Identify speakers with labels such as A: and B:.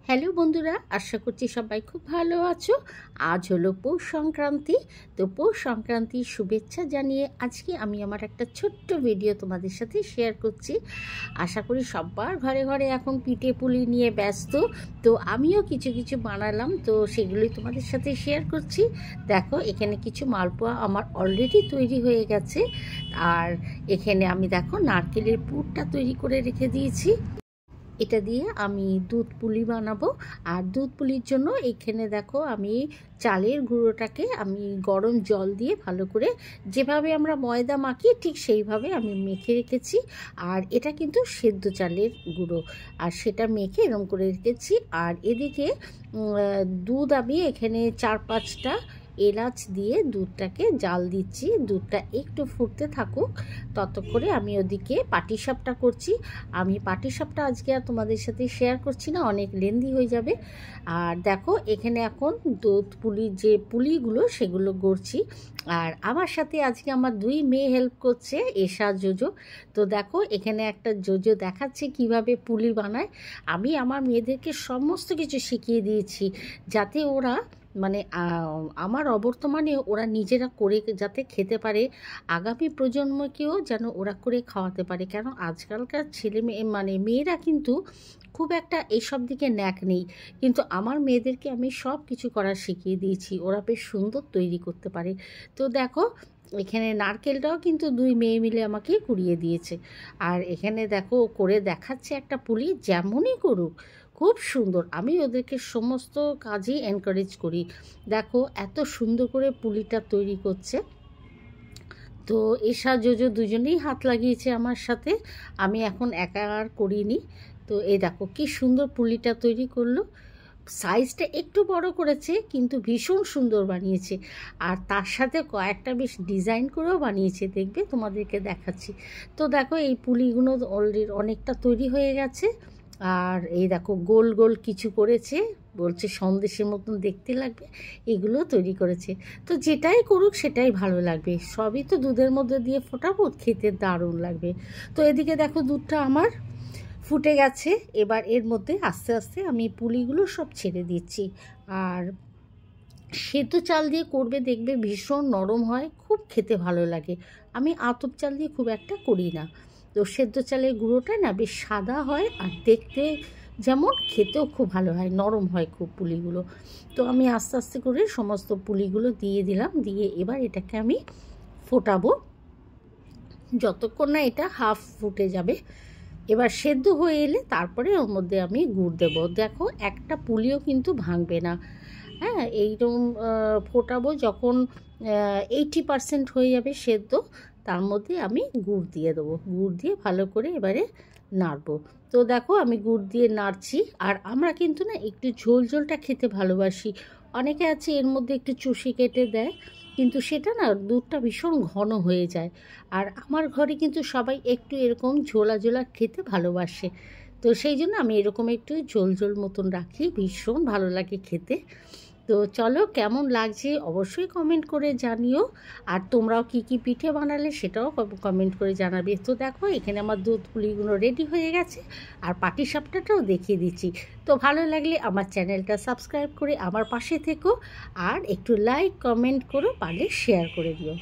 A: Hello বন্ধুরা, আশা করছি সবাই খুব ভালো আছো। আজ হলো পৌষ সংক্রান্তি। তো পৌষ সংক্রান্তির শুভেচ্ছা জানিয়ে আজকে আমি আমার একটা ছোট্ট ভিডিও তোমাদের সাথে শেয়ার করছি। আশা করি সবার ঘরে ঘরে এখন পিঠে পুলি নিয়ে ব্যস্ত। তো আমিও কিছু কিছু বানালাম, তো সেগুলোই তোমাদের সাথে শেয়ার করছি। দেখো, এখানে কিছু মালপোয়া আমার অলরেডি তৈরি হয়ে গেছে। আর এখানে আমি দেখো নারকেলের পুরটা তৈরি করে রেখে দিয়েছি। এটা দিয়ে আমি দুধ পুলি বানাবো। আর দুধ পুলির জন্য এখানে দেখো আমি চালের গুঁড়োটাকে আমি গরম জল দিয়ে ভালো করে যেভাবে আমরা ময়দা মাখি ঠিক সেইভাবে আমি মেখে রেখেছি। আর এটা কিন্তু সেদ্ধ চালের গুঁড়ো, আর সেটা মেখে এরকম করে রেখেছি। আর এদিকে দুধ আমি এখানে 4-5টা এলাচ দিয়ে দুধটাকে জাল দিচ্ছি। দুধটা একটু ফুটতে থাকুক, ততক্ষণে আমি ওদিকে পাটিসাপটা করছি। আমি পাটিসাপটা আজকে আর তোমাদের সাথে শেয়ার করছি না, অনেক লেন্দি হয়ে যাবে। আর দেখো এখানে এখন দুধ পুলির যে পুলিগুলো সেগুলো গড়ছি। আর আমার সাথে আজকে আমার 2 মেয়ে হেল্প করছে, এশা জোজো। তো দেখো এখানে একটা জোজো দেখাচ্ছে কিভাবে পুলি বানায়। আমি আমার মেয়েদেরকে সমস্ত কিছু শিখিয়ে দিয়েছি, যাতে ওরা মানে আমার অবর্তমানে ওরা নিজেরা করে যাতে খেতে পারে, আগামী প্রজন্মকেও যেন ওরা করে খাওয়াতে পারে। কেন আজকালকার ছেলে মেয়ে মেয়েরা কিন্তু খুব একটা এইসব দিকে ন্যাক নেই, কিন্তু আমার মেয়েদেরকে আমি সব কিছু করা শিখিয়ে দিয়েছি, ওরা বেশ সুন্দর তৈরি করতে পারে। তো দেখো এখানে নারকেলটাও কিন্তু 2 মেয়ে মিলে আমাকে কুড়িয়ে দিয়েছে। আর এখানে দেখো করে দেখাচ্ছে একটা পুলি, যেমনই করুক খুব সুন্দর। আমি ওদেরকে সমস্ত কাজই এনকারেজ করি। দেখো এত সুন্দর করে পুলিটা তৈরি করছে। তো এশা জোজো দুজনেই হাত লাগিয়েছে আমার সাথে, আমি এখন একা আর করিনি। তো এই দেখো কি সুন্দর পুলিটা তৈরি করলো। সাইজটা একটু বড় করেছে কিন্তু ভীষণ সুন্দর বানিয়েছে। আর তার সাথে কয়েকটা বেশ ডিজাইন করেও বানিয়েছে, দেখবে তোমাদেরকে দেখাচ্ছি। তো দেখো এই পুলিগুলো অলরেডি অনেকটা তৈরি হয়ে গেছে। আর এই দেখো গোল গোল কিছু করেছে, বলছে সন্দেশের মতন দেখতে লাগবে, এগুলো তৈরি করেছে। তো যেটাই করুক সেটাই ভালো লাগবে, সবই তো দুধের মধ্যে দিয়ে ফোটাবো, খেতে দারুণ লাগবে। তো এদিকে দেখো দুধটা আমার ফুটে গেছে। এবার এর মধ্যে আস্তে আস্তে আমি পুলিগুলো সব ছেড়ে দিচ্ছি। আর সেদ্ধ চাল দিয়ে করবে, দেখবে ভীষণ নরম হয়, খুব খেতে ভালো লাগে। আমি আতপ চাল দিয়ে খুব একটা করি না। তো সেদ্ধ চালের গুঁড়োটা না বেশ সাদা হয়, আর দেখতে যেমন খেতেও খুব ভালো হয়, নরম হয় খুব পুলিগুলো। তো আমি আস্তে আস্তে করে সমস্ত পুলিগুলো দিয়ে দিলাম, দিয়ে এবার এটাকে আমি ফোটাবো যতক্ষণ না এটা হাফ ফুটে যাবে। এবার সেদ্ধ হয়ে এলে তারপরে ওর মধ্যে আমি গুড় দেবো। দেখো একটা পুলিও কিন্তু ভাঙবে না। হ্যাঁ, এইরকম ফোটাবো যখন 80% হয়ে যাবে সেদ্ধ, তার মধ্যে আমি গুড় দিয়ে দেবো। গুড় দিয়ে ভালো করে এবারে নাড়বো। তো দেখো আমি গুড় দিয়ে নাড়ছি। আর আমরা কিন্তু না একটু ঝোল ঝোলটা খেতে ভালোবাসি। অনেকে আছে এর মধ্যে একটু চুষি কেটে দেয়, কিন্তু সেটা না দুধটা ভীষণ ঘন হয়ে যায়। আর আমার ঘরে কিন্তু সবাই একটু এরকম ঝোলা ঝোলা খেতে ভালোবাসে। তো সেই জন্য আমি এরকম একটু ঝোল ঝোল মতন রাখি, ভীষণ ভালো লাগে খেতে। তো চলো, কেমন লাগছে অবশ্যই কমেন্ট করে জানিও। আর তোমরাও কি কি পিঠে বানালে সেটাও কমেন্ট করে জানাবে। তো দেখো এখানে আমার দুধ পুলিগুলো রেডি হয়ে গেছে, আর পাটিসাপটাটাও দেখিয়ে দিচ্ছি। তো ভালো লাগলে আমার চ্যানেলটা সাবস্ক্রাইব করে আমার পাশে থেকো, আর একটু লাইক কমেন্ট করো, পারলে শেয়ার করে দিও।